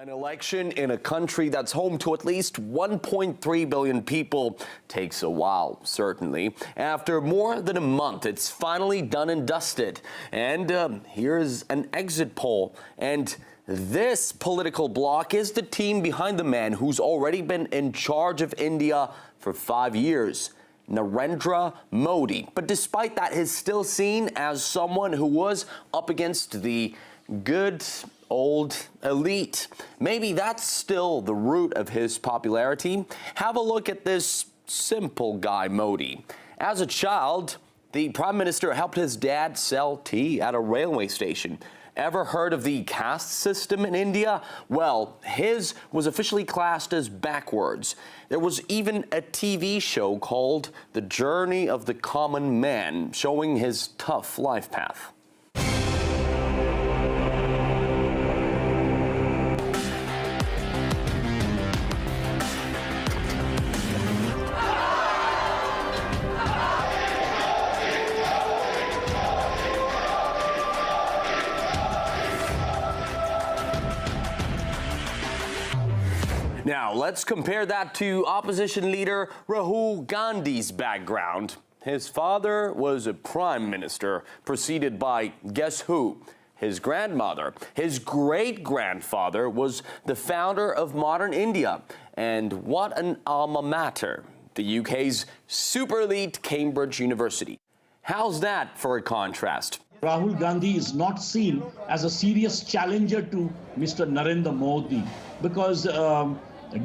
An election in a country that's home to at least 1.3 billion people takes a while, certainly. After more than a month, it's finally done and dusted. And here's an exit poll. And this political bloc is the team behind the man who's already been in charge of India for 5 years, Narendra Modi. But despite that, he's still seen as someone who was up against the good old elite. Maybe that's still the root of his popularity. Have a look at this simple guy, Modi. As a child, the prime minister helped his dad sell tea at a railway station. Ever heard of the caste system in India? Well, his was officially classed as backwards. There was even a TV show called The Journey of the Common Man, showing his tough life path. Now, let's compare that to opposition leader Rahul Gandhi's background. His father was a prime minister, preceded by, guess who? His grandmother. His great-grandfather was the founder of modern India. And what an alma mater, the UK's super elite Cambridge University. How's that for a contrast? Rahul Gandhi is not seen as a serious challenger to Mr. Narendra Modi because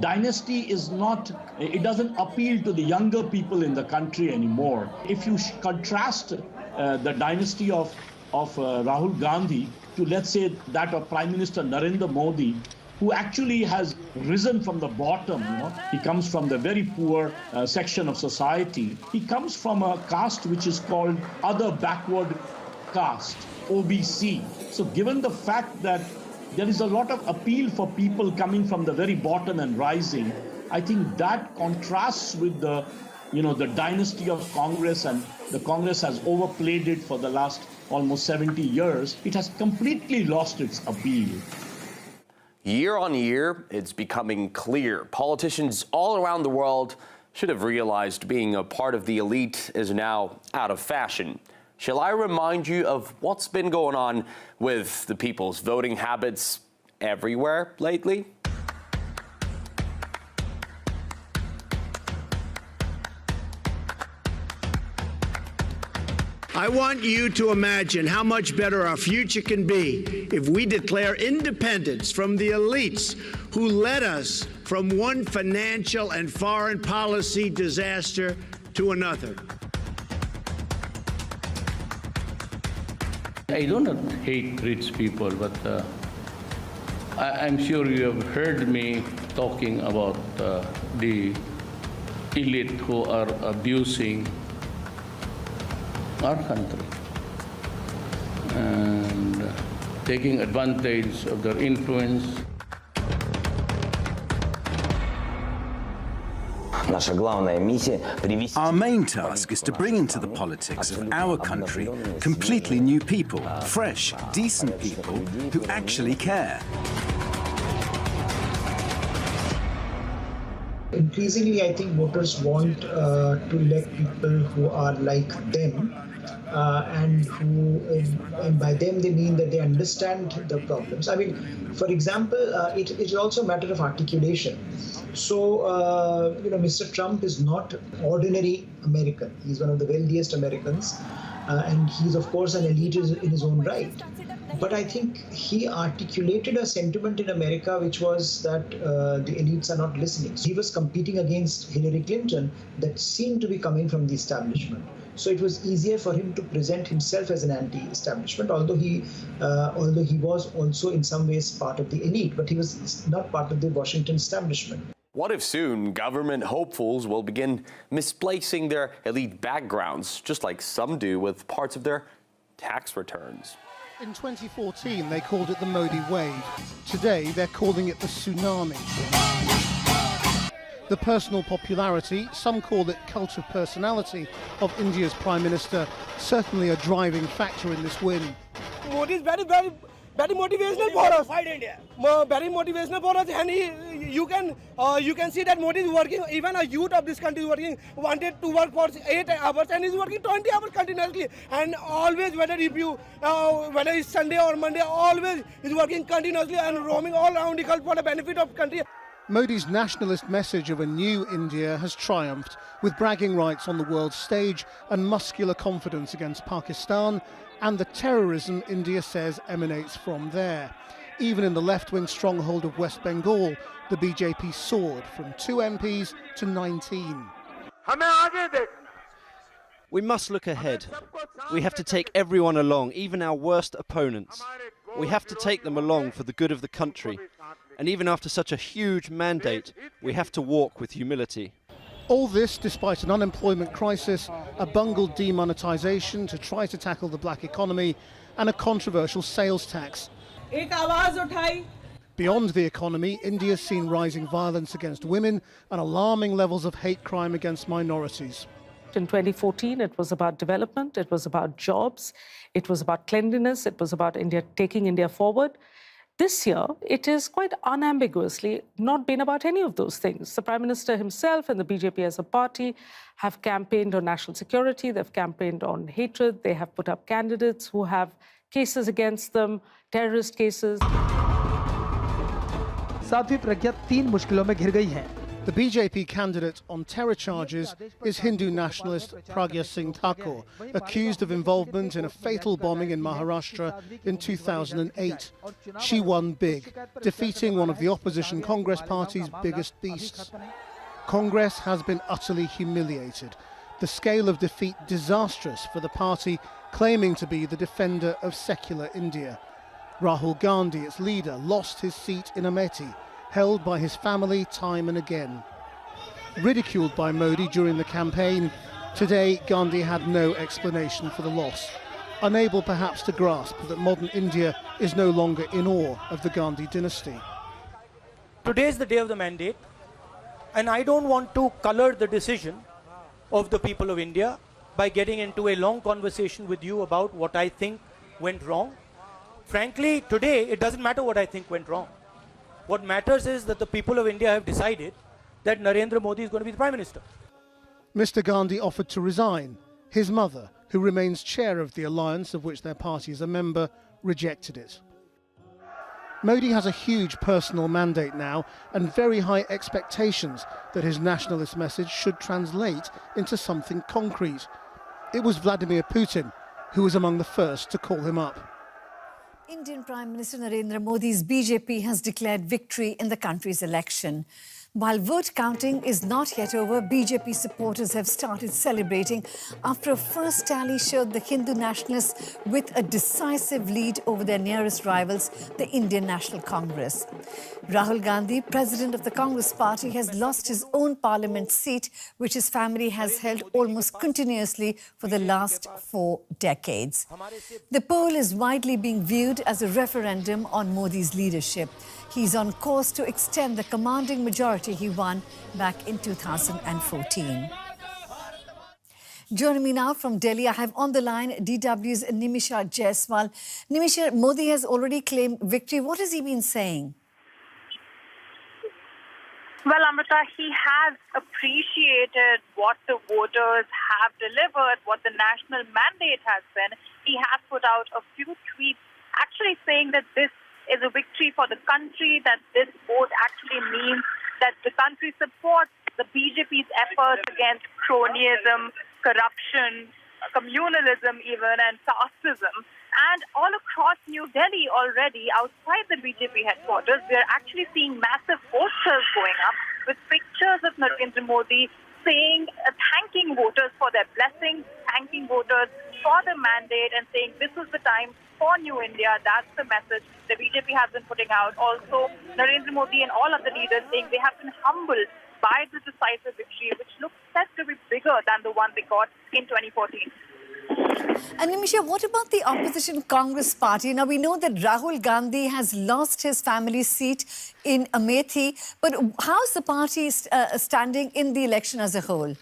dynasty is not, it doesn't appeal to the younger people in the country anymore. If you contrast the dynasty of Rahul Gandhi to, let's say, that of Prime Minister Narendra Modi, who actually has risen from the bottom, he comes from the very poor section of society. He comes from a caste which is called other backward caste, OBC. So given the fact that there is a lot of appeal for people coming from the very bottom and rising, I think that contrasts with the dynasty of Congress, and the Congress has overplayed it for the last almost 70 years. It has completely lost its appeal. Year on year, it's becoming clear. Politicians all around the world should have realized being a part of the elite is now out of fashion. Shall I remind you of what's been going on with the people's voting habits everywhere lately? I want you to imagine how much better our future can be if we declare independence from the elites who led us from one financial and foreign policy disaster to another. I do not hate rich people, but I'm sure you have heard me talking about the elite who are abusing our country and taking advantage of their influence. Our main task is to bring into the politics of our country completely new people, fresh, decent people who actually care. Increasingly, I think voters want to elect people who are like them, and by them they mean that they understand the problems. I mean, for example, it is also a matter of articulation. So, Mr. Trump is not ordinary American. He's one of the wealthiest Americans, and he's, of course, an elite in his own right. But I think he articulated a sentiment in America which was that the elites are not listening. So he was competing against Hillary Clinton that seemed to be coming from the establishment. So it was easier for him to present himself as an anti-establishment, although he was also in some ways part of the elite, but he was not part of the Washington establishment. What if soon government hopefuls will begin misplacing their elite backgrounds, just like some do with parts of their tax returns? In 2014, they called it the Modi wave. Today, they're calling it the tsunami. The personal popularity, some call it cult of personality, of India's Prime Minister, certainly a driving factor in this win. Modi is very very motivational for us. Very motivational for us, and you can see that Modi is working. Even a youth of this country is working. Wanted to work for 8 hours, and is working 20 hours continuously. And always, whether it's Sunday or Monday, always is working continuously and roaming all around the country for the benefit of country. Modi's nationalist message of a new India has triumphed, with bragging rights on the world stage and muscular confidence against Pakistan and the terrorism India says emanates from there. Even in the left-wing stronghold of West Bengal, the BJP soared from 2 MPs to 19. We must look ahead. We have to take everyone along, even our worst opponents. We have to take them along for the good of the country. And even after such a huge mandate, we have to walk with humility. All this despite an unemployment crisis, a bungled demonetisation to try to tackle the black economy, and a controversial sales tax. Beyond the economy, India's seen rising violence against women and alarming levels of hate crime against minorities. In 2014, it was about development, it was about jobs, it was about cleanliness, it was about India taking India forward. This year, it is quite unambiguously not been about any of those things. The Prime Minister himself and the BJP as a party have campaigned on national security, they've campaigned on hatred, they have put up candidates who have cases against them, terrorist cases. The BJP candidate on terror charges is Hindu nationalist Pragya Singh Thakur, accused of involvement in a fatal bombing in Maharashtra in 2008. She won big, defeating one of the opposition Congress party's biggest beasts. Congress has been utterly humiliated. The scale of defeat disastrous for the party claiming to be the defender of secular India. Rahul Gandhi, its leader, lost his seat in Amethi, held by his family time and again. Ridiculed by Modi during the campaign, today Gandhi had no explanation for the loss, unable perhaps to grasp that modern India is no longer in awe of the Gandhi dynasty. Today is the day of the mandate, and I don't want to colour the decision of the people of India by getting into a long conversation with you about what I think went wrong. Frankly, today it doesn't matter what I think went wrong. What matters is that the people of India have decided that Narendra Modi is going to be the Prime Minister. Mr. Gandhi offered to resign. His mother, who remains chair of the alliance of which their party is a member, rejected it. Modi has a huge personal mandate now and very high expectations that his nationalist message should translate into something concrete. It was Vladimir Putin who was among the first to call him up. Indian Prime Minister Narendra Modi's BJP has declared victory in the country's election. While vote counting is not yet over, BJP supporters have started celebrating after a first tally showed the Hindu nationalists with a decisive lead over their nearest rivals, the Indian National Congress. Rahul Gandhi, president of the Congress party, has lost his own parliament seat, which his family has held almost continuously for the last 4 decades. The poll is widely being viewed as a referendum on Modi's leadership. He's on course to extend the commanding majority he won back in 2014. Joining me now from Delhi, I have on the line DW's Nimisha Jaiswal. Nimisha, Modi has already claimed victory. What has he been saying? Well, Amrita, he has appreciated what the voters have delivered, what the national mandate has been. He has put out a few tweets actually saying that this is a victory for the country, that this vote actually means that the country supports the BJP's efforts against cronyism, corruption, communalism even, and casteism. And all across New Delhi already, outside the BJP headquarters, we are actually seeing massive posters going up with pictures of Narendra Modi saying, thanking voters for their blessings, thanking voters for the mandate, and saying this is the time for New India. That's the message the BJP has been putting out. Also, Narendra Modi and all other leaders saying they have been humbled by the decisive victory, which looks set to be bigger than the one they got in 2014. And Nimisha, what about the opposition Congress party? Now, we know that Rahul Gandhi has lost his family seat in Amethi, but how's the party standing in the election as a whole?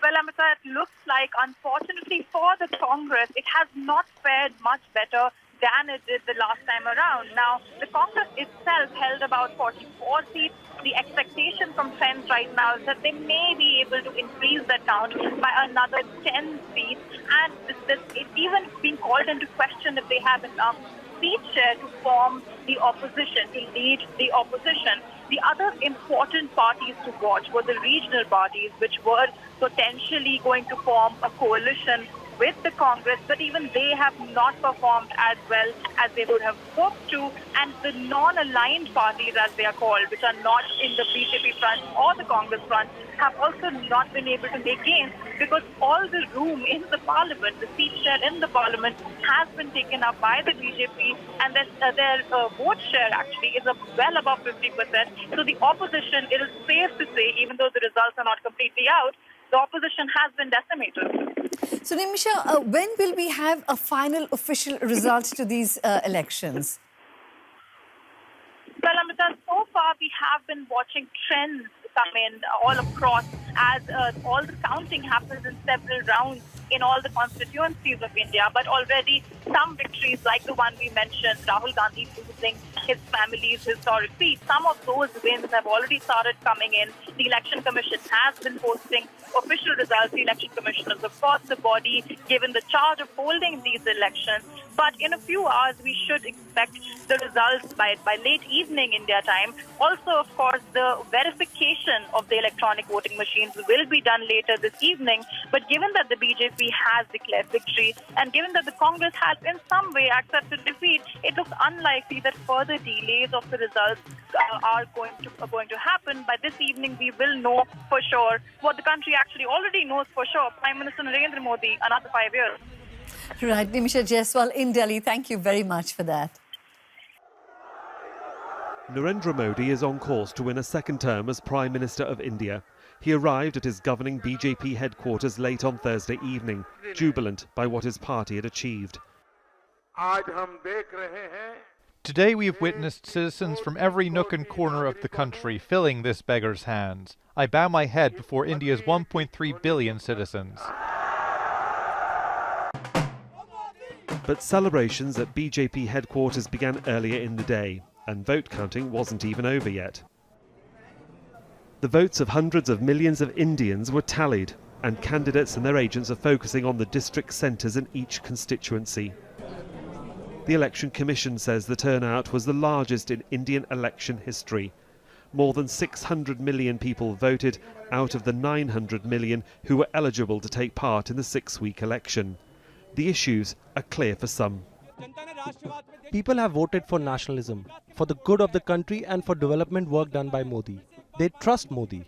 Well, Amrita, it looks like, unfortunately for the Congress, it has not fared much better than it did the last time around. Now, the Congress itself held about 44 seats. The expectation from friends right now is that they may be able to increase that count by another 10 seats. And it's even been called into question if they have enough seat share to form the opposition, to lead the opposition. The other important parties to watch were the regional bodies, which were potentially going to form a coalition with the Congress, but even they have not performed as well as they would have hoped to. And the non-aligned parties, as they are called, which are not in the BJP front or the Congress front, have also not been able to make gains because all the room in the parliament, the seat share in the parliament, has been taken up by the BJP, and their vote share actually is well above 50%. So the opposition, it is safe to say, even though the results are not completely out, the opposition has been decimated. So, Nimisha, when will we have a final official result to these elections? Well, Amita, so far we have been watching trends come in all across as all the counting happens in several rounds in all the constituencies of India. But already some victories, like the one we mentioned, Rahul Gandhi losing his family's historic seat, some of those wins have already started coming in. The Election Commission has been posting official results. The Election Commission is, of course, the body given the charge of holding these elections. But in a few hours, we should expect the results by late evening India time. Also, of course, the verification of the electronic voting machines will be done later this evening. But given that the BJP has declared victory and given that the Congress has in some way accepted defeat, it looks unlikely that further delays of the results are going to happen. By this evening, we will know for sure what the country actually already knows for sure. Prime Minister Narendra Modi, another 5 years. Right, Nimisha Jaiswal in Delhi, thank you very much for that. Narendra Modi is on course to win a second term as Prime Minister of India. He arrived at his governing BJP headquarters late on Thursday evening, jubilant by what his party had achieved. Today we have witnessed citizens from every nook and corner of the country filling this beggar's hands. I bow my head before India's 1.3 billion citizens. But celebrations at BJP headquarters began earlier in the day, and vote counting wasn't even over yet. The votes of hundreds of millions of Indians were tallied, and candidates and their agents are focusing on the district centres in each constituency. The Election Commission says the turnout was the largest in Indian election history. More than 600 million people voted out of the 900 million who were eligible to take part in the 6-week election. The issues are clear for some. People have voted for nationalism, for the good of the country and for development work done by Modi. They trust Modi.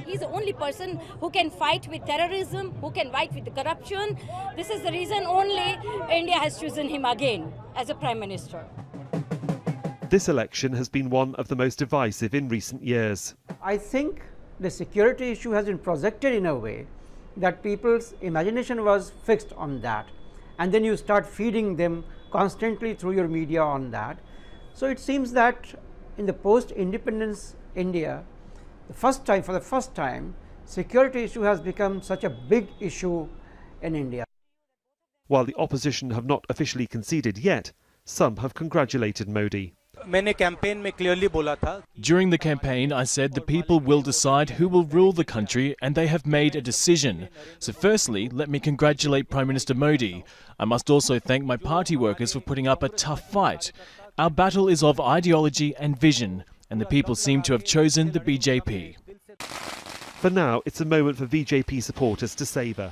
He's the only person who can fight with terrorism, who can fight with the corruption. This is the reason only India has chosen him again as a Prime Minister. This election has been one of the most divisive in recent years. I think the security issue has been projected in a way that people's imagination was fixed on that, and then you start feeding them constantly through your media on that. So it seems that in the post-independence India, for the first time, security issue has become such a big issue in India. While the opposition have not officially conceded yet, some have congratulated Modi. During the campaign, I said the people will decide who will rule the country, and they have made a decision. So firstly, let me congratulate Prime Minister Modi. I must also thank my party workers for putting up a tough fight. Our battle is of ideology and vision, and the people seem to have chosen the BJP. For now, it's a moment for BJP supporters to savour.